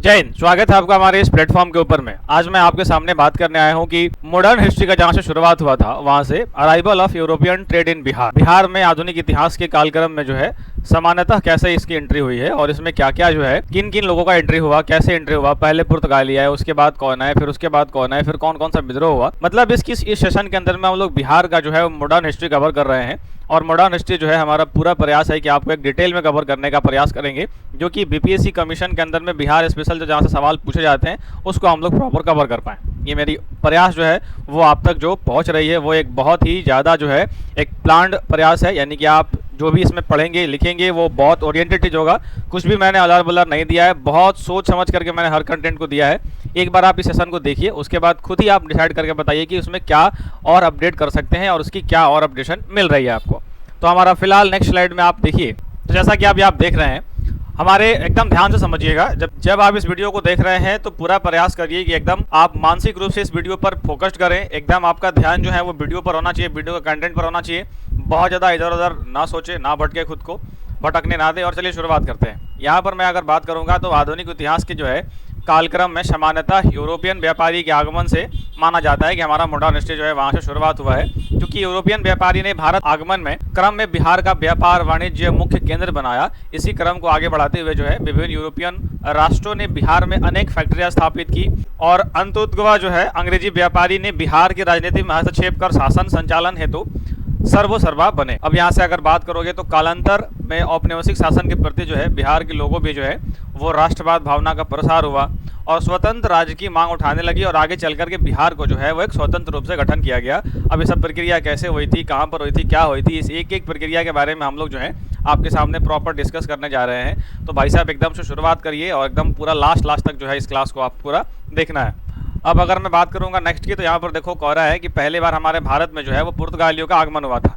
जय हिंद। स्वागत है आपका हमारे इस प्लेटफॉर्म के ऊपर में। आज मैं आपके सामने बात करने आया हूं कि मॉडर्न हिस्ट्री का जहां से शुरुआत हुआ था वहां से arrival of European trade in Bihar, Bihar में आधुनिक इतिहास के कालक्रम में जो है सामान्यतः कैसे इसकी एंट्री हुई है और इसमें क्या क्या जो है किन किन लोगों का एंट्री हुआ, कैसे एंट्री हुआ, पहले पुर्तगाली आए, उसके बाद कौन आए, फिर उसके बाद कौन आए, फिर कौन कौन सा विद्रोह हुआ। मतलब इस सेशन के अंदर में हम लोग बिहार का जो है मॉडर्न हिस्ट्री कवर कर रहे हैं और मॉडर्न हिस्ट्री जो है हमारा पूरा प्रयास है कि आपको एक डिटेल में कवर करने का प्रयास करेंगे, जो कि बीपीएससी कमीशन के अंदर में बिहार स्पेशल जो जहाँ से सवाल पूछे जाते हैं उसको हम लोग प्रॉपर कवर कर पाएँ। ये मेरी प्रयास जो है वो आप तक जो पहुँच रही है वो एक बहुत ही ज़्यादा जो है एक प्लान्ड प्रयास है, यानी कि आप जो भी इसमें पढ़ेंगे लिखेंगे वो बहुत ओरिएंटेड चीज होगा। कुछ भी मैंने अलार बलार नहीं दिया है, बहुत सोच समझ करके मैंने हर कंटेंट को दिया है। एक बार आप इस सेशन को देखिए, उसके बाद खुद ही आप डिसाइड करके बताइए कि उसमें क्या और अपडेट कर सकते हैं और उसकी क्या और अपडेशन मिल रही है आपको। तो हमारा फिलहाल नेक्स्ट स्लाइड में आप देखिए, तो जैसा कि आप देख रहे हैं, हमारे एकदम ध्यान से समझिएगा। जब आप इस वीडियो को देख रहे हैं तो पूरा प्रयास करिए कि एकदम आप मानसिक रूप से इस वीडियो पर फोकस करें। एकदम आपका ध्यान जो है वो वीडियो पर होना चाहिए, वीडियो का कंटेंट पर होना चाहिए। बहुत ज़्यादा इधर उधर ना सोचे, ना भटके, खुद को भटकने ना दे। और चलिए शुरुआत करते हैं। यहाँ पर मैं अगर बात करूँगा तो आधुनिक इतिहास के जो है कालक्रम में सामान्यतः यूरोपियन व्यापारी के आगमन से माना जाता है कि हमारा मॉडर्न हिस्ट्री जो है वहाँ से शुरुआत हुआ है, क्योंकि यूरोपियन व्यापारी ने भारत आगमन में क्रम में बिहार का व्यापार वाणिज्य मुख्य केंद्र बनाया। इसी क्रम को आगे बढ़ाते हुए जो है विभिन्न यूरोपियन राष्ट्रों ने बिहार में अनेक फैक्ट्रियां स्थापित की और अंततः जो है अंग्रेजी व्यापारी ने बिहार के राजनीति में हस्तक्षेप कर शासन संचालन हेतु सर्वसर्वा बने। अब यहाँ से अगर बात करोगे तो कालांतर में औपनिवेशिक शासन के प्रति जो है बिहार के लोगों भी जो है वो राष्ट्रवाद भावना का प्रसार हुआ और स्वतंत्र राज्य की मांग उठाने लगी और आगे चल करके बिहार को जो है वो एक स्वतंत्र रूप से गठन किया गया। अब ये सब प्रक्रिया कैसे हुई थी, कहाँ पर हुई थी, क्या हुई थी, इस एक एक प्रक्रिया के बारे में हम लोग जो है आपके सामने प्रॉपर डिस्कस करने जा रहे हैं। तो भाई साहब एकदम से शुरुआत करिए और एकदम पूरा लास्ट तक जो है इस क्लास को आप पूरा देखना है। अब अगर मैं बात करूंगा नेक्स्ट की, तो यहाँ पर देखो कह रहा है कि पहली बार हमारे भारत में जो है वो पुर्तगालियों का आगमन हुआ था।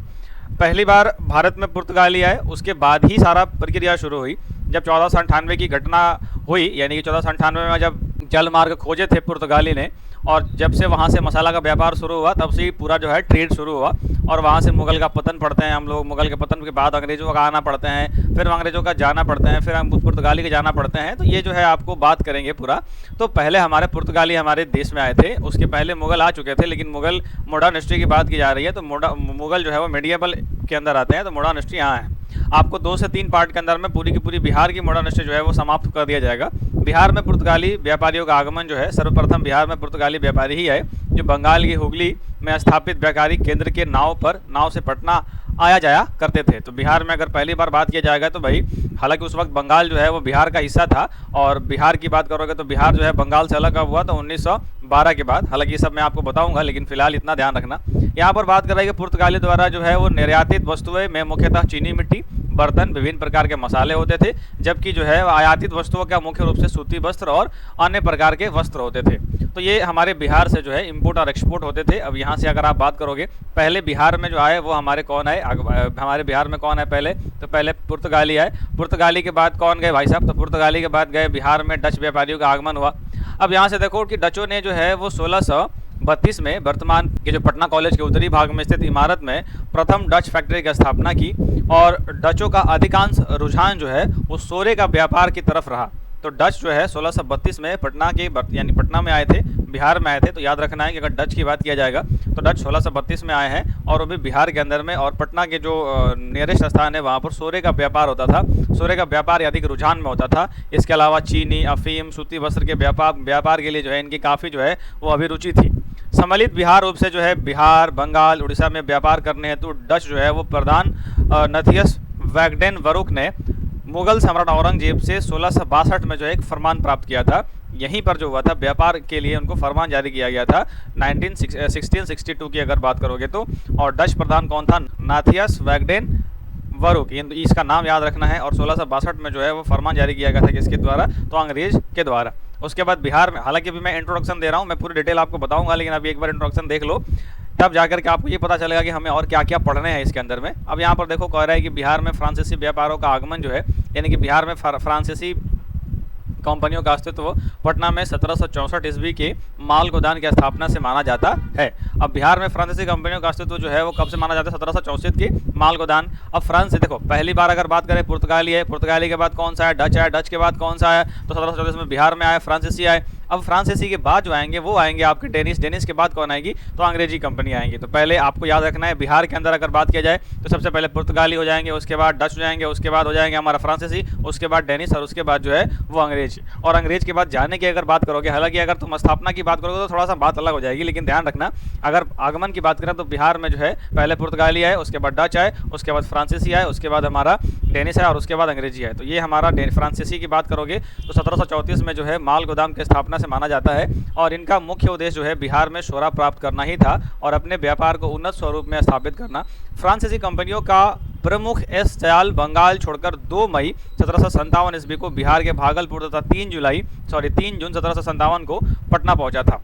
पहली बार भारत में पुर्तगाली आए, उसके बाद ही सारा प्रक्रिया शुरू हुई। जब 1498 की घटना हुई, यानी कि 1498 में जब जल मार्ग खोजे थे पुर्तगाली ने और जब से वहाँ से मसाला का व्यापार शुरू हुआ तब से ही पूरा जो है ट्रेड शुरू हुआ और वहाँ से मुगल का पतन पढ़ते हैं हम लोग। मुगल के पतन के बाद अंग्रेजों का आना पड़ते हैं, फिर अंग्रेजों का जाना पड़ते हैं, फिर हम पुर्तगाली के जाना पड़ते हैं। तो ये जो है आपको बात करेंगे पूरा। तो पहले हमारे पुर्तगाली हमारे देश में आए थे, उसके पहले मुगल आ चुके थे, लेकिन मुगल मॉडर्न हिस्ट्री की बात की जा रही है तो मुगल जो है वो मीडिएबल के अंदर आते हैं। तो मॉडर्न हिस्ट्री यहाँ है। आपको 2 से 3 पार्ट के अंदर में पूरी की पूरी बिहार की मॉडर्न हिस्ट्री जो है वो समाप्त कर दिया जाएगा। बिहार में पुर्तगाली व्यापारियों का आगमन जो है, सर्वप्रथम बिहार में पुर्तगाली व्यापारी ही आए जो बंगाल की हुगली में स्थापित व्यापारिक केंद्र के नाव से पटना आया जाया करते थे। तो बिहार में अगर पहली बार बात किया जाएगा तो भाई, हालांकि उस वक्त बंगाल जो है वो बिहार का हिस्सा था और बिहार की बात करोगे तो बिहार जो है बंगाल से अलग हुआ तो 1912 के बाद। हालांकि ये सब मैं आपको बताऊंगा, लेकिन फिलहाल इतना ध्यान रखना। यहाँ पर बात कर रही है कि पुर्तगाली द्वारा जो है वो निर्यातित वस्तुएं में मुख्यतः चीनी मिट्टी, बर्तन, विभिन्न प्रकार के मसाले होते थे, जबकि जो है आयातित वस्तुओं का मुख्य रूप से सूती वस्त्र और अन्य प्रकार के वस्त्र होते थे। तो ये हमारे बिहार से जो है इंपोर्ट और एक्सपोर्ट होते थे। अब यहाँ से अगर आप बात करोगे पहले बिहार में जो आए वो हमारे कौन आए, हमारे बिहार में कौन है पहले, तो पहले पुर्तगाली आए। पुर्तगाली के बाद कौन गए भाई साहब, तो पुर्तगाली के बाद गए बिहार में डच व्यापारियों का आगमन हुआ। अब यहाँ से देखो कि डचों ने जो है वो 1632 में वर्तमान के जो पटना कॉलेज के उत्तरी भाग में स्थित इमारत में प्रथम डच फैक्ट्री की स्थापना की और डचों का अधिकांश रुझान जो है वो सोरे का व्यापार की तरफ रहा। तो डच जो है 1632 में यानी पटना में आए थे, बिहार में आए थे। तो याद रखना है कि अगर डच की बात किया जाएगा तो डच 1632 में आए हैं और वो भी बिहार के अंदर में, और पटना के जो नियरेस्ट स्थान है वहाँ पर सोरे का व्यापार होता था। सोरे का व्यापार अधिक रुझान में होता था। इसके अलावा चीनी, अफीम, सूती वस्त्र के व्यापार के लिए जो है इनकी काफ़ी जो है वो अभिरुचि थी। सम्मिलित बिहार रूप से जो है बिहार, बंगाल, उड़ीसा में व्यापार करने हेतु डच जो है वो प्रधान नथियस वैगडेन वरुक ने मुगल सम्राट औरंगजेब से 1662 में जो एक फरमान प्राप्त किया था। यहीं पर जो हुआ था व्यापार के लिए उनको फरमान जारी किया गया था 1662 की अगर बात करोगे तो। और डच प्रधान कौन था, नाथियस वैगडेन वरुक, इसका नाम याद रखना है। और 1662 में जो है वो फरमान जारी किया गया था किसके द्वारा, तो अंग्रेज के द्वारा। उसके बाद बिहार में, हालांकि अभी मैं इंट्रोडक्शन दे रहा हूँ, मैं पूरी डिटेल आपको बताऊंगा, लेकिन अभी एक बार इंट्रोडक्शन देख लो तब जाकर के आपको ये पता चलेगा कि हमें और क्या क्या पढ़ने हैं इसके अंदर में। अब यहाँ पर देखो कह रहा है कि बिहार में फ्रांसीसी व्यापारों का आगमन जो है, यानी कि बिहार में फ्रांसीसी कंपनियों का अस्तित्व पटना में 1764 ईस्वी के माल गोदान की स्थापना से माना जाता है। अब बिहार में फ्रांसीसी कंपनियों का अस्तित्व जो है वो कब से माना जाता है? 1764 के माल गोदान। अब फ्रांस से देखो, पहली बार अगर बात करें पुर्तगाली है, पुर्तगाली के बाद कौन सा है? डच है, डच के बाद कौन सा है? तो 1734 में बिहार में आए, फ्रांसीसी आए। अब फ्रांसीसी के बाद जो आएंगे वो आएंगे आपके डेनिश, डेनिश के बाद कौन आएगी? तो अंग्रेजी कंपनी आएंगी। तो पहले आपको याद रखना है, बिहार के अंदर अगर बात किया जाए तो सबसे पहले पुर्तगाली हो जाएंगे, उसके बाद डच हो जाएंगे, उसके बाद हो जाएंगे हमारा फ्रांसीसी, उसके बाद डेनिश और उसके बाद जो है वो अंग्रेज। और अंग्रेज के बाद जाने की अगर बात करोगे, हालांकि अगर तुम स्थापना की बात करोगे तो थोड़ा सा बात अलग हो जाएगी, लेकिन ध्यान रखना अगर आगमन की बात करें तो बिहार में जो है पहले पुर्तगाली आए, उसके बाद डच आए, उसके बाद फ्रांसीसी आए, उसके बाद हमारा डेनिश है और उसके बाद अंग्रेजी है। तो ये हमारा फ्रांसीसी की बात करोगे तो 1734 में जो है माल गोदाम की स्थापना से माना जाता है और इनका मुख्य उद्देश्य जो है बिहार में शोरा प्राप्त करना ही था और अपने व्यापार को उन्नत स्वरूप में स्थापित करना। फ्रांसीसी कंपनियों का प्रमुख एस दयाल बंगाल छोड़कर 2 मई 1757 ईस्वी को बिहार के भागलपुर तथा 3 जून 1757 को पटना पहुंचा था।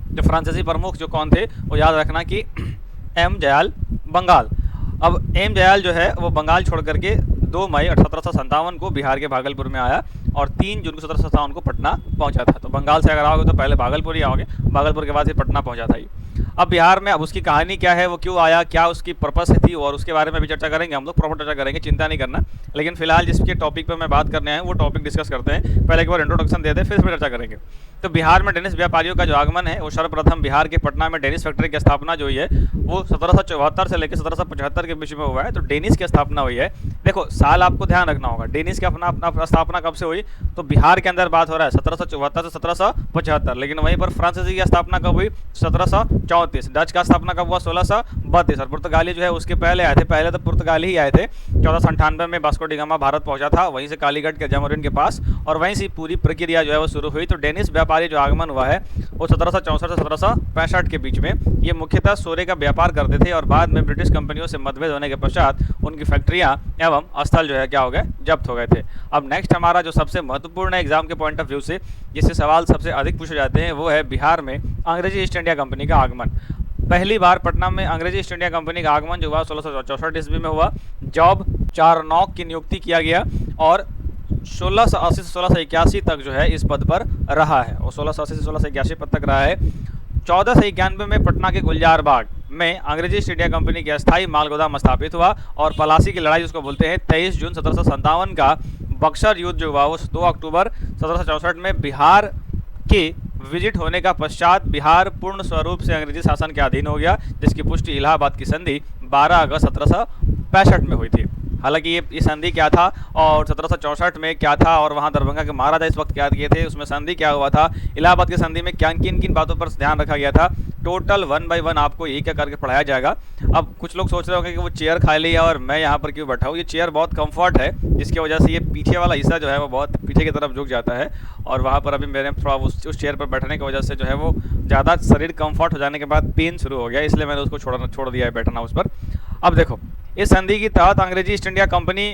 जो फ्रांसीसी प्रमुख जो कौन थे वो याद रखना कि एम दयाल बंगाल। अब एम दयाल जो है वो बंगाल छोड़ करके 2 मई 1757 को बिहार के भागलपुर में आया और 3 जून 1757 को पटना पहुंचा था। तो बंगाल से अगर आओगे तो पहले भागलपुर ही आओगे, भागलपुर के बाद फिर पटना पहुंचा था ये। अब बिहार में अब उसकी कहानी क्या है, वो क्यों आया, क्या उसकी पर्पस थी और उसके बारे में भी चर्चा करेंगे, हम लोग प्रॉपर चर्चा करेंगे, चिंता नहीं करना। लेकिन फिलहाल जिसके टॉपिक पर मैं बात करने आए वो टॉपिक डिस्कस करते हैं। पहले एक बार इंट्रोडक्शन दे दे फिर चर्चा करेंगे। तो बिहार में डेनिश व्यापारियों का जो आगमन है वो सर्वप्रथम बिहार के पटना में डेनिश फैक्ट्री की स्थापना जो हुई है वो 1774 से लेकर 1775 के बीच में हुआ है। तो डेनिश की स्थापना हुई है। देखो साल आपको ध्यान रखना होगा, डेनिश की अपना स्थापना कब से हुई? तो बिहार के अंदर बात हो रहा है 1774 से 1775, लेकिन वहीं पर फ्रांसीसी की स्थापना कब हुई? 1734। डच का स्थापना कब हुआ? 1632। और पुर्तगाली जो है उसके पहले आए थे, पहले तो पुर्तगाली ही आए थे। 1498 में वास्को डी गामा भारत पहुंचा था, वहीं से कालीगढ़ के जमोरिन के पास, और वहीं से पूरी प्रक्रिया जो है वो शुरू हुई। तो डेनिश व्यापारी जो आगमन हुआ है वो 1764 से 1765 के बीच में। ये मुख्यतः सोरे का व्यापार करते थे और बाद में ब्रिटिश कंपनियों से मतभेद होने के पश्चात उनकी फैक्ट्रियां एवं स्थल जो है क्या हो गए? जब्त हो गए थे। अब नेक्स्ट हमारा जो सबसे महत्वपूर्ण है एग्जाम के पॉइंट ऑफ व्यू से, जिससे सवाल सबसे अधिक पूछे जाते हैं, वो है बिहार में अंग्रेजी ईस्ट इंडिया कंपनी का आगमन। पहली बार पटना में अंग्रेजी ईस्ट इंडिया कंपनी का आगमन जो हुआ 1664 ईस्वी में हुआ। जॉब चारनॉक की नियुक्ति किया गया और 1680 से 1681 तक जो है इस पद पर रहा है और 1680 से 1681 पद तक रहा है। 1491 में पटना के गुलजार बाग में अंग्रेजी ईस्ट इंडिया कंपनी के अस्थायी माल गोदाम स्थापित हुआ और पलासी की लड़ाई जिसको बोलते हैं 23 जून 1757 का बक्सर युद्ध जो हुआ वो 2 अक्टूबर 1764 में बिहार के विजिट होने का पश्चात बिहार पूर्ण स्वरूप से अंग्रेजी शासन के अधीन हो गया, जिसकी पुष्टि इलाहाबाद की संधि 12 अगस्त 1765 में हुई थी। हालांकि ये संधि क्या था और 1764 में क्या था और वहाँ दरभंगा के महाराजा इस वक्त क्या किए थे, उसमें संधि क्या हुआ था, इलाहाबाद की संधि में क्या किन किन बातों पर ध्यान रखा गया था, टोटल 1 बाय 1 आपको एक करके पढ़ाया जाएगा। अब कुछ लोग सोच रहे होंगे कि वो चेयर खाली है और मैं यहाँ पर क्यों बैठा हूँ। ये चेयर बहुत कंफर्ट है जिसकी वजह से ये पीछे वाला हिस्सा जो है वो बहुत पीछे की तरफ झुक जाता है और वहाँ पर अभी मेरे थोड़ा उस चेयर पर बैठने की वजह से जो है वो ज़्यादा शरीर कंफर्ट हो जाने के बाद पेन शुरू हो गया, इसलिए मैंने उसको छोड़ दिया है बैठना उस पर। अब देखो इस संधि के तहत अंग्रेजी ईस्ट इंडिया कंपनी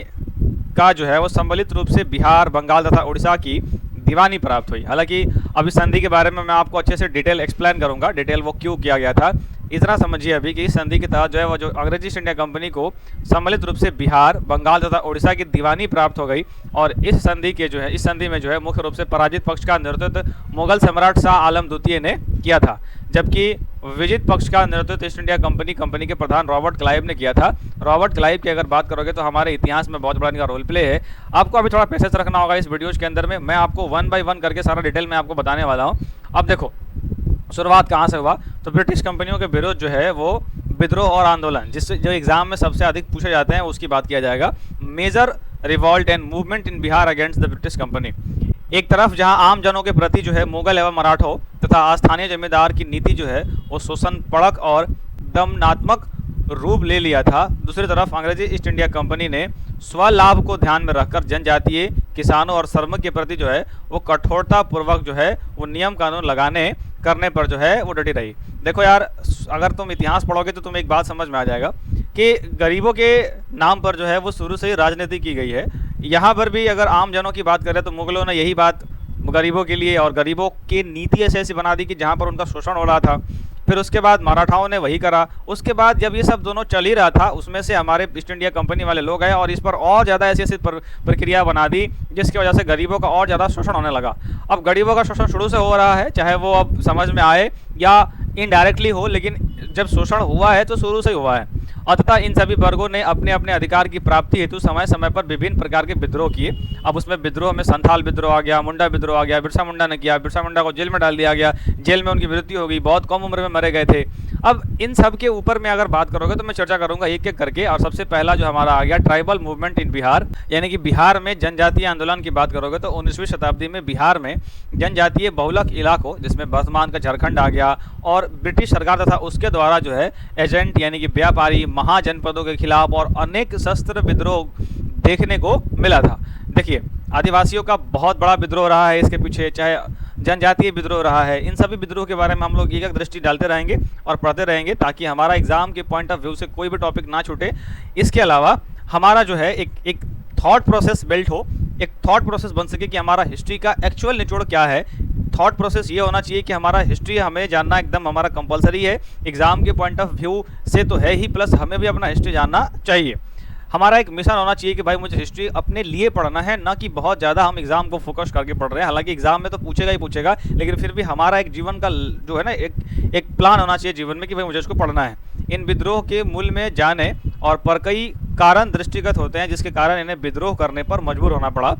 का जो है वो सम्मिलित रूप से बिहार, बंगाल तथा उड़ीसा की दीवानी प्राप्त हुई। हालांकि अब इस संधि के बारे में मैं आपको अच्छे से डिटेल एक्सप्लेन करूंगा, डिटेल वो क्यों किया गया था। इतना समझिए अभी कि इस संधि के तहत जो है वो जो अंग्रेजी ईस्ट इंडिया कंपनी को सम्मिलित रूप से बिहार, बंगाल तथा उड़ीसा की दीवानी प्राप्त हो गई और इस संधि में जो है मुख्य रूप से पराजित पक्ष का नेतृत्व मुगल सम्राट शाह आलम द्वितीय ने किया था, जबकि विजित पक्ष का नेतृत्व ईस्ट इंडिया कंपनी के प्रधान रॉबर्ट क्लाइव ने किया था। रॉबर्ट क्लाइव की अगर बात करोगे तो हमारे इतिहास में बहुत बड़ा इनका रोल प्ले है। आपको अभी थोड़ा पेशेंस रखना होगा इस वीडियोज के अंदर में, मैं आपको 1 बाय 1 करके सारा डिटेल में आपको बताने वाला हूँ। अब देखो शुरुआत कहाँ से हुआ, तो ब्रिटिश कंपनियों के विरोध जो है वो विद्रोह और आंदोलन, जिससे जो एग्जाम में सबसे अधिक पूछे जाते हैं उसकी बात किया जाएगा। Major revolt and movement in Bihar against the British company. एक तरफ जहां आम जनों के प्रति जो है मुगल एवं मराठों तथा स्थानीय जमींदार की नीति जो है वो शोषण पड़क और दमनात्मक रूप ले लिया था, दूसरी तरफ अंग्रेजी ईस्ट इंडिया कंपनी ने स्वलाभ को ध्यान में रखकर जनजातीय किसानों और श्रमिक के प्रति जो है वो कठोरता पूर्वक जो है वो नियम कानून करने पर जो है वो डटी रही। देखो यार, अगर तुम इतिहास पढ़ोगे तो तुम्हें एक बात समझ में आ जाएगा कि गरीबों के नाम पर जो है वो शुरू से ही राजनीति की गई है। यहाँ पर भी अगर आम जनों की बात करें तो मुगलों ने यही बात गरीबों के लिए और गरीबों की नीति ऐसी बना दी कि जहाँ पर उनका शोषण हो रहा था फिर उसके बाद मराठाओं ने वही करा। उसके बाद जब ये सब दोनों चल ही रहा था, उसमें से हमारे ईस्ट इंडिया कंपनी वाले लोग आए और इस पर और ज़्यादा ऐसी ऐसी प्रक्रिया बना दी जिसकी वजह से गरीबों का और ज़्यादा शोषण होने लगा। अब गरीबों का शोषण शुरू से हो रहा है, चाहे वो अब समझ में आए या इनडायरेक्टली हो, लेकिन जब शोषण हुआ है तो शुरू से ही हुआ है। अतः इन सभी वर्गों ने अपने अपने अधिकार की प्राप्ति हेतु समय समय पर विभिन्न प्रकार के विद्रोह किए। अब उसमें विद्रोह में संथाल विद्रोह आ गया, मुंडा विद्रोह आ गया, बिरसा मुंडा ने किया, बिरसा मुंडा को जेल में डाल दिया गया, जेल में उनकी मृत्यु हो गई, बहुत कम उम्र में मरे गए थे। अब इन सब के ऊपर में अगर बात करोगे तो मैं चर्चा करूंगा एक एक करके। और सबसे पहला जो हमारा आ गया ट्राइबल मूवमेंट इन बिहार, यानी कि बिहार में जनजातीय आंदोलन की बात करोगे तो 19वीं शताब्दी में बिहार में जनजातीय बहुलक इलाकों, जिसमें वर्तमान का झारखंड आ गया, और ब्रिटिश सरकार तथा उसके द्वारा जो है एजेंट यानी कि व्यापारी महाजनपदों के खिलाफ और अनेक शस्त्र विद्रोह देखने को मिला था। देखिए, आदिवासियों का बहुत बड़ा विद्रोह रहा है इसके पीछे, चाहे जनजातीय विद्रोह रहा है। इन सभी विद्रोह के बारे में हम लोग एक एक दृष्टि डालते रहेंगे और पढ़ते रहेंगे ताकि हमारा एग्जाम के पॉइंट ऑफ व्यू से कोई भी टॉपिक ना छूटे। इसके अलावा हमारा जो है एक थॉट प्रोसेस बिल्ट हो, एक थॉट प्रोसेस बन सके कि हमारा हिस्ट्री का एक्चुअल निचोड़ क्या है। थॉट प्रोसेस ये होना चाहिए कि हमारा हिस्ट्री हमें जानना एकदम हमारा कंपलसरी है, एग्जाम के पॉइंट ऑफ व्यू से तो है ही, प्लस हमें भी अपना हिस्ट्री जानना चाहिए। हमारा एक मिशन होना चाहिए कि भाई मुझे हिस्ट्री अपने लिए पढ़ना है, ना कि बहुत ज़्यादा हम एग्जाम को फोकस करके पढ़ रहे हैं। हालांकि एग्जाम में तो पूछेगा ही पूछेगा, लेकिन फिर भी हमारा एक जीवन का जो है ना एक प्लान होना चाहिए जीवन में कि भाई मुझे इसको पढ़ना है। इन विद्रोह के मूल में जाने और पर कई कारण दृष्टिगत होते हैं जिसके कारण इन्हें विद्रोह करने पर मजबूर होना पड़ा।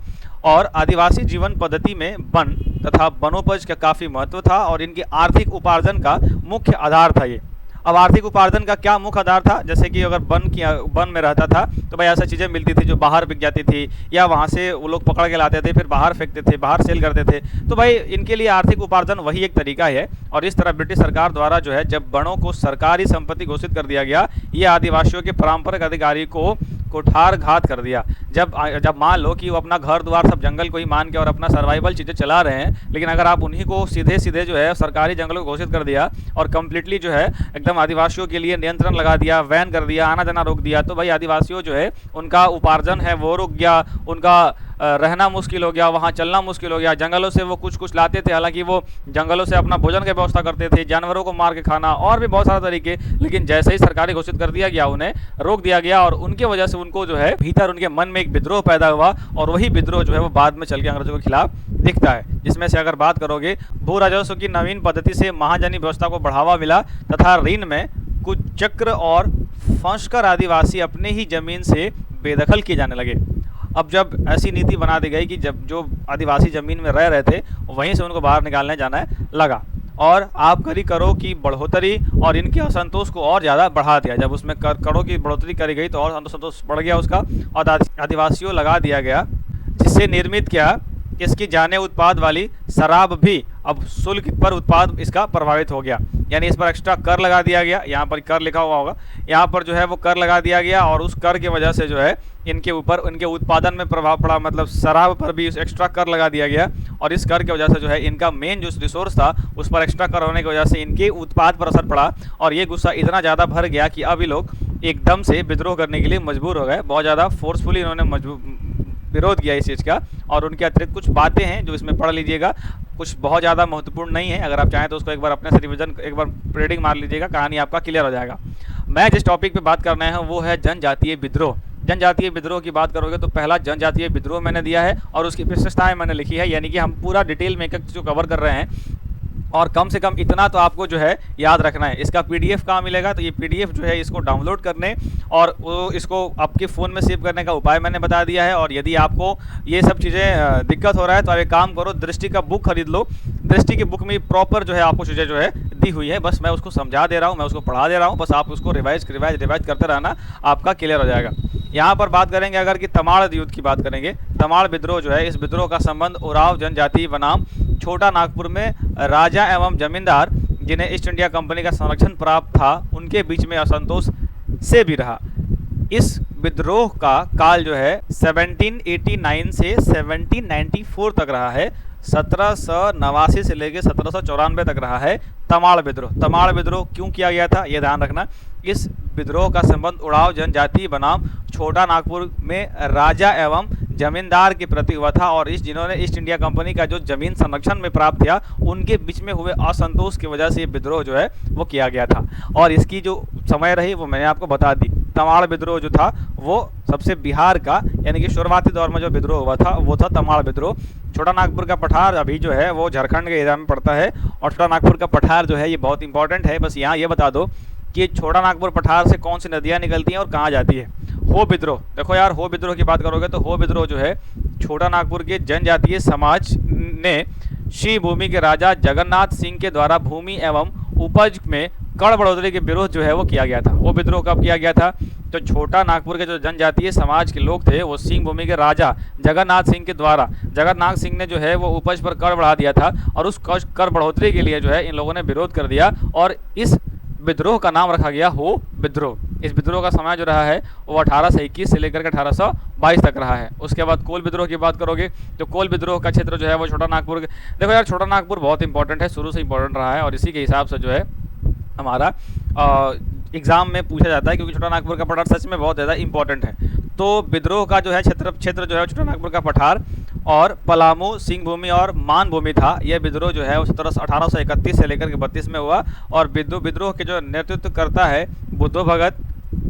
और आदिवासी जीवन पद्धति में वन तथा वनोपज का काफ़ी महत्व था और इनके आर्थिक उपार्जन का मुख्य आधार था ये। अब आर्थिक उपार्जन का क्या मुख्य आधार था, जैसे कि अगर वन में रहता था तो भाई ऐसा चीज़ें मिलती थी जो बाहर बिक जाती थी, या वहाँ से वो लोग पकड़ के लाते थे, फिर बाहर फेंकते थे, बाहर सेल करते थे। तो भाई इनके लिए आर्थिक उपार्जन वही एक तरीका है। और इस तरह ब्रिटिश सरकार द्वारा जो है जब वनों को सरकारी संपत्ति घोषित कर दिया गया, ये आदिवासियों के पारंपरिक अधिकारी को कुठारघात कर दिया। जब मान लो कि वो अपना घर द्वार सब जंगल को ही मान के और अपना सर्वाइवल चीज़ें चला रहे हैं, लेकिन अगर आप उन्हीं को सीधे सीधे जो है सरकारी जंगलों को घोषित कर दिया और कम्प्लीटली जो है एकदम आदिवासियों के लिए नियंत्रण लगा दिया, बैन कर दिया, आना जाना रोक दिया, तो भाई आदिवासियों जो है उनका उपार्जन है वो रुक गया, उनका रहना मुश्किल हो गया, वहाँ चलना मुश्किल हो गया। जंगलों से वो कुछ लाते थे, हालांकि वो जंगलों से अपना भोजन की व्यवस्था करते थे, जानवरों को मार के खाना और भी बहुत सारे तरीके, लेकिन जैसे ही सरकारी घोषित कर दिया गया उन्हें रोक दिया गया और उनकी वजह से उनको जो है भीतर उनके मन में एक विद्रोह पैदा हुआ और वही विद्रोह जो है वो बाद में चल के अंग्रेजों के खिलाफ दिखता है। जिसमें से अगर बात करोगे भू राजस्व की नवीन पद्धति से महाजनी व्यवस्था को बढ़ावा मिला तथा ऋण में कुछ चक्र और फंसकर आदिवासी अपने ही जमीन से बेदखल किए जाने लगे। अब जब ऐसी नीति बना दी गई कि जब जो आदिवासी ज़मीन में रह रहे थे वहीं से उनको बाहर निकालने जाना लगा और आबकारी करों की बढ़ोतरी और इनके असंतोष को और ज़्यादा बढ़ा दिया। जब उसमें करों की बढ़ोतरी करी गई तो और असंतोष बढ़ गया उसका और आदिवासियों लगा दिया गया, जिससे निर्मित क्या इसकी जाने उत्पाद वाली शराब भी अब शुल्क पर उत्पाद इसका प्रभावित हो गया। यानी इस पर एक्स्ट्रा कर लगा दिया गया, यहाँ पर कर लिखा हुआ होगा, यहाँ पर जो है वो कर लगा दिया गया और उस कर की वजह से जो है इनके ऊपर उनके उत्पादन में प्रभाव पड़ा, मतलब शराब पर भी एक्स्ट्रा कर लगा दिया गया और इस कर की वजह से जो है इनका मेन जो रिसोर्स था उस पर एक्स्ट्रा कर होने की वजह से इनके उत्पाद पर असर पड़ा और ये गुस्सा इतना ज़्यादा भर गया कि अब ये लोग एकदम से विद्रोह करने के लिए मजबूर हो गए। बहुत ज़्यादा फोर्सफुली इन्होंने विरोध किया इस चीज़ का। और उनके अतिरिक्त कुछ बातें हैं जो इसमें पढ़ लीजिएगा, कुछ बहुत ज़्यादा महत्वपूर्ण नहीं है, अगर आप चाहें तो उसको एक बार अपने से रिविजन एक बार रीडिंग मार लीजिएगा, कहानी आपका क्लियर हो जाएगा। मैं जिस टॉपिक पे बात करना है वो है जनजातीय विद्रोह। जनजातीय विद्रोह की बात करोगे तो पहला जनजातीय विद्रोह मैंने दिया है और उसकी विशेषताएं मैंने लिखी है, यानी कि हम पूरा डिटेल में एक एक चीज़ को कवर कर रहे हैं। और कम से कम इतना तो आपको जो है याद रखना है। इसका पीडीएफ कहाँ मिलेगा, तो ये पीडीएफ जो है इसको डाउनलोड करने और वो इसको आपके फ़ोन में सेव करने का उपाय मैंने बता दिया है। और यदि आपको ये सब चीज़ें दिक्कत हो रहा है तो आप एक काम करो, दृष्टि का बुक खरीद लो। दृष्टि की बुक में प्रॉपर जो है आपको चीज़ें जो है दी हुई है, बस मैं उसको समझा दे रहा हूँ, मैं उसको पढ़ा दे रहा हूँ, बस आप उसको रिवाइज करते रहना, आपका क्लियर हो जाएगा। यहाँ पर बात करेंगे अगर कि तमाड़ युद्ध की बात करेंगे, तमाड़ विद्रोह जो है, इस विद्रोह का संबंध उराव जनजाति बनाम छोटा नागपुर में राजा एवं जमींदार जिन्हें ईस्ट इंडिया कंपनी का संरक्षण प्राप्त था उनके बीच में असंतोष से भी रहा। इस विद्रोह का काल जो है 1789 से 1794 तक रहा है, 1789 से लेकर 1794 तक रहा है तमाड़ विद्रोह। तमाड़ विद्रोह क्यों किया गया था ये ध्यान रखना। इस विद्रोह का संबंध उड़ाव जनजाति बनाम छोटा नागपुर में राजा एवं जमींदार के प्रति हुआ था, और इस जिन्होंने ईस्ट इंडिया कंपनी का जो जमीन संरक्षण में प्राप्त किया उनके बीच में हुए असंतोष की वजह से ये विद्रोह जो है वो किया गया था। और इसकी जो समय रही वो मैंने आपको बता दी। तमाड़ विद्रोह जो था वो सबसे बिहार का, यानी कि शुरुआती दौर में जो विद्रोह हुआ था वो था तमाड़ विद्रोह। छोटा नागपुर का पठार अभी जो है वो झारखंड के एरिया में पड़ता है, और छोटा नागपुर का पठार जो है ये बहुत इंपॉर्टेंट है। बस यहाँ ये बता दो कि छोटा नागपुर पठार से कौन सी नदियाँ निकलती हैं और कहाँ जाती है। हो विद्रोह, देखो यार, हो विद्रोह की बात करोगे तो हो विद्रोह जो है छोटा नागपुर के जनजातीय समाज ने श्री भूमि के राजा जगन्नाथ सिंह के द्वारा भूमि एवं उपज में कर बढ़ोतरी के विरोध जो है वो किया गया था। वो विद्रोह कब किया गया था? तो छोटा नागपुर के जो जनजातीय समाज के लोग थे वो सिंह भूमि के राजा जगन्नाथ सिंह के द्वारा, जगन्नाथ सिंह ने जो है वो उपज पर कर बढ़ा दिया था, और उस कर बढ़ोतरी के लिए जो है इन लोगों ने विरोध कर दिया, और इस विद्रोह का नाम रखा गया हो विद्रोह। इस विद्रोह का समय जो रहा है वो 1821 से लेकर के 1822 तक रहा है। उसके बाद कोल विद्रोह की बात करोगे तो कोल विद्रोह का क्षेत्र जो है वो छोटा नागपुर, देखो यार छोटा नागपुर बहुत इंपॉर्टेंट है, शुरू से इंपॉर्टेंट रहा है, और इसी के हिसाब से जो है हमारा एग्जाम में पूछा जाता है, क्योंकि छोटा नागपुर का पठार सच में बहुत ज़्यादा इंपॉर्टेंट है। तो विद्रोह का जो है क्षेत्र जो है छोटा नागपुर का पठार और पलामू, सिंह भूमि और मान भूमि था। यह विद्रोह जो है वो 1831 से लेकर के 32 में हुआ, और विद्रोह के जो नेतृत्व करता है बुद्धो भगत,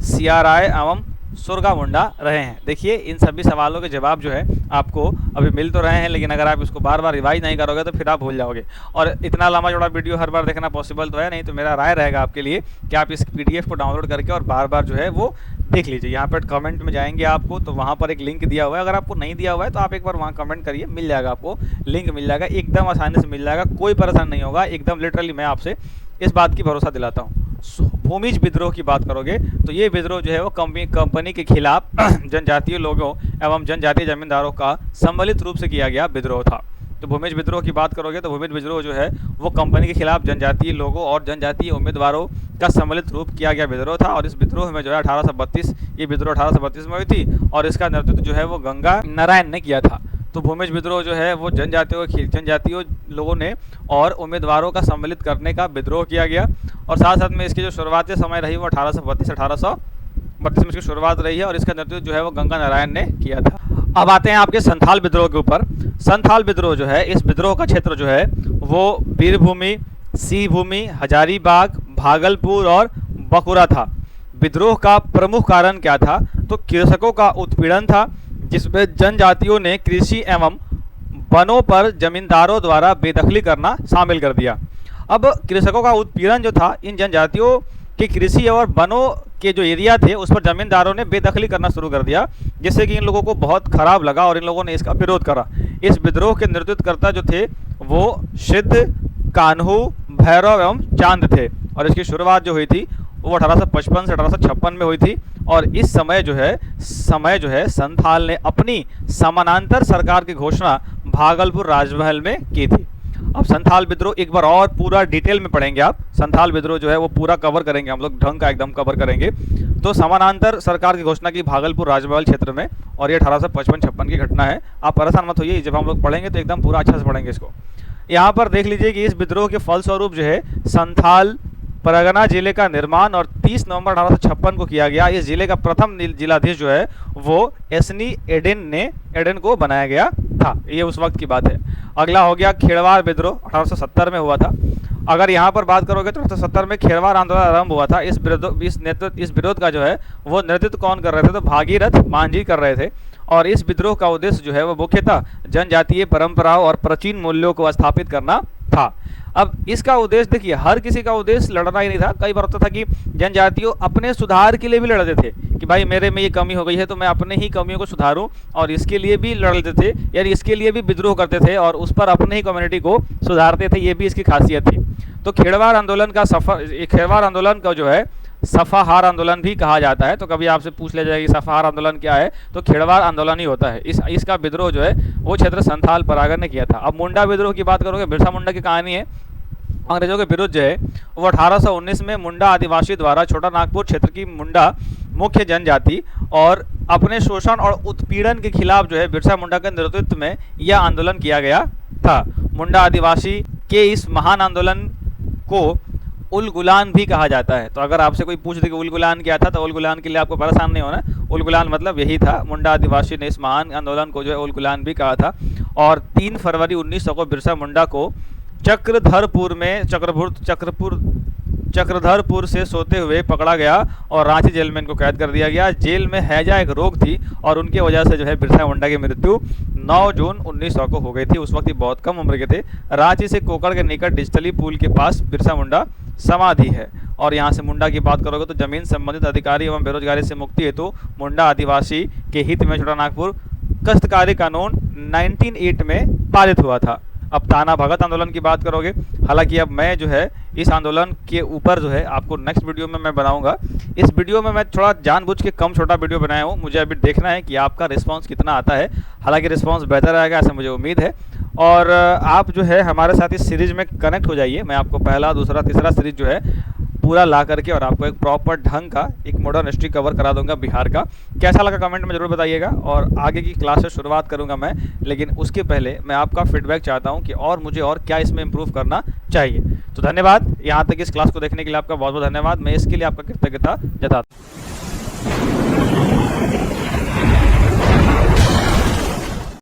सिया राय एवं सुरगा मुंडा रहे हैं। देखिए इन सभी सवालों के जवाब जो है आपको अभी मिल तो रहे हैं, लेकिन अगर आप इसको बार बार रिवाइज नहीं करोगे तो फिर आप भूल जाओगे। और इतना लंबा चौड़ा वीडियो हर बार देखना पॉसिबल तो है नहीं, तो मेरा राय रहेगा आपके लिए कि आप इस PDF को डाउनलोड करके और बार बार जो है वो देख लीजिए। यहाँ पर कमेंट में जाएंगे आपको तो वहाँ पर एक लिंक दिया हुआ है, अगर आपको नहीं दिया हुआ है तो आप एक बार वहाँ कमेंट करिए, मिल जाएगा, आपको लिंक मिल जाएगा, एकदम आसानी से मिल जाएगा, कोई परेशान नहीं होगा, एकदम लिटरली मैं आपसे इस बात की भरोसा दिलाता हूँ। भूमिज विद्रोह की बात करोगे तो ये विद्रोह जो है वो कंपनी के खिलाफ जनजातीय लोगों एवं जनजातीय जमींदारों का सम्मिलित रूप से किया गया विद्रोह था। तो भूमिज विद्रोह की बात करोगे तो भूमिज विद्रोह जो है वो कंपनी के खिलाफ जनजातीय लोगों और जनजातीय उम्मीदवारों का सम्मिलित रूप किया गया विद्रोह था, और इस विद्रोह में जो है 1832 ये विद्रोह 1832 में हुई थी, और इसका नेतृत्व जो है वो गंगा नारायण ने किया था। तो भूमिज विद्रोह जो है वो जनजातीय लोगों ने और उम्मीदवारों का सम्मिलित करने का विद्रोह किया गया, और साथ साथ में इसकी जो शुरुआती समय रही वो 1832 में इसकी शुरुआत रही है, और इसका नेतृत्व जो है वो गंगा नारायण ने किया था। अब आते हैं आपके संथाल विद्रोह के ऊपर। संथाल विद्रोह जो है, इस विद्रोह का क्षेत्र जो है वो वीरभूमि, सिंह भूमि, हजारीबाग, भागलपुर और बकुरा था। विद्रोह का प्रमुख कारण क्या था? तो कृषकों का उत्पीड़न था, जिसमें जनजातियों ने कृषि एवं वनों पर जमींदारों द्वारा बेदखली करना शामिल कर दिया। अब कृषकों का उत्पीड़न जो था, इन जनजातियों के कृषि और वनों के जो एरिया थे उस पर जमींदारों ने बेदखली करना शुरू कर दिया, जिससे कि इन लोगों को बहुत खराब लगा और इन लोगों ने इसका विरोध करा। इस विद्रोह के नेतृत्वकर्ता जो थे वो सिद्ध, कान्हू, भैरव एवं चांद थे, और इसकी शुरुआत जो हुई थी वो 1855 से 1856 में हुई थी, और इस समय जो है संथाल ने अपनी समानांतर सरकार की घोषणा भागलपुर राजमहल में की थी। अब संथाल विद्रोह एक बार और पूरा डिटेल में पढ़ेंगे आप, संथाल विद्रोह जो है वो पूरा कवर करेंगे हम लोग, ढंग का एकदम कवर करेंगे। तो समानांतर सरकार की घोषणा की भागलपुर राजमहल क्षेत्र में, और ये 1855-56 की घटना है। आप परेशान मत होइए, जब हम लोग पढ़ेंगे तो एकदम पूरा अच्छा से पढ़ेंगे इसको। यहाँ पर देख लीजिए कि इस विद्रोह के फलस्वरूप जो है संथाल परगना जिले का निर्माण और 30 नवंबर 1856 को किया गया। इस जिले का प्रथम जिलाधीश जो है वो एसनी एडेन को बनाया गया था, ये उस वक्त की बात है। अगला हो गया खेड़वार विद्रोह, 1870 में हुआ था। अगर यहाँ पर बात करोगे तो 1870 में खेड़वार आंदोलन आरंभ हुआ था। इस विरोध का जो है वो नेतृत्व कौन कर रहे थे? तो भागीरथ मांझी कर रहे थे, और इस विद्रोह का उद्देश्य जो है वो मुख्यतः जनजातीय परंपराओं और प्राचीन मूल्यों को स्थापित करना था। अब इसका उद्देश्य देखिए, हर किसी का उद्देश्य लड़ना ही नहीं था। कई बार होता था कि जनजातियों अपने सुधार के लिए भी लड़ते थे कि भाई मेरे में ये कमी हो गई है तो मैं अपने ही कमियों को सुधारूं, और इसके लिए भी लड़ते थे, यानी इसके लिए भी विद्रोह करते थे और उस पर अपने ही कम्युनिटी को सुधारते थे। ये भी इसकी खासियत थी। तो खेड़वार आंदोलन का जो है सफाहार आंदोलन भी कहा जाता है। तो कभी आपसे पूछ लिया जाएगा कि सफाहार आंदोलन क्या है, तो खेड़वार आंदोलन ही होता है। इसका विद्रोह जो है वो क्षेत्र संथाल परागण ने किया था। अब मुंडा विद्रोह की बात करोगे, बिरसा मुंडा की कहानी है। अंग्रेजों के विरुद्ध जो है वो 1819 में मुंडा आदिवासी द्वारा छोटा नागपुर क्षेत्र की मुंडा मुख्य जनजाति और अपने शोषण और उत्पीड़न के खिलाफ जो है बिरसा मुंडा के नेतृत्व में यह आंदोलन किया गया था। मुंडा आदिवासी के इस महान आंदोलन को उल गुलान भी कहा जाता है। तो अगर आपसे कोई पूछ दे कि उल गुलान क्या था, तो उल गुलान के लिए आपको परेशान नहीं होना। उल गुलान मतलब यही था। मुंडा आदिवासी ने इस महान आंदोलन को जो है उल गुलान भी कहा था। और 3 फरवरी 1900 को बिरसा मुंडा को चक्रधरपुर से सोते हुए पकड़ा गया और रांची जेल में इनको कैद कर दिया गया। जेल में हैजा एक रोग थी और उनकी वजह से जो है बिरसा मुंडा की मृत्यु 9 जून 1900 को हो गई थी। उस वक्त ये बहुत कम उम्र के थे। रांची से कोकड़ के निकट डिजटली पुल के पास बिरसा मुंडा समाधि है। और यहाँ से मुंडा की बात करोगे तो जमीन संबंधित अधिकारी एवं बेरोजगारी से मुक्ति हेतु मुंडा आदिवासी के हित में छोटा नागपुर काश्तकारी कानून 1908 में पारित हुआ था। अब ताना भगत आंदोलन की बात करोगे, हालांकि अब मैं जो है इस आंदोलन के ऊपर जो है आपको नेक्स्ट वीडियो में मैं बनाऊंगा। इस वीडियो में मैं थोड़ा जानबूझ के कम छोटा वीडियो बनाया हूँ। मुझे अभी देखना है कि आपका रिस्पांस कितना आता है। हालांकि रिस्पांस बेहतर आएगा ऐसा मुझे उम्मीद है। और आप जो है हमारे साथ इस सीरीज़ में कनेक्ट हो जाइए। मैं आपको पहला, दूसरा, तीसरा सीरीज जो है पूरा ला करके और आपको एक प्रॉपर ढंग का एक मॉडर्न हिस्ट्री कवर करा दूंगा बिहार का। कैसा लगा कमेंट में ज़रूर बताइएगा। और आगे की क्लास से शुरुआत करूंगा मैं, लेकिन उसके पहले मैं आपका फीडबैक चाहता हूं कि और मुझे और क्या इसमें इम्प्रूव करना चाहिए। तो धन्यवाद, यहाँ तक इस क्लास को देखने के लिए आपका बहुत बहुत धन्यवाद। मैं इसके लिए आपका कृतज्ञता जताता हूँ।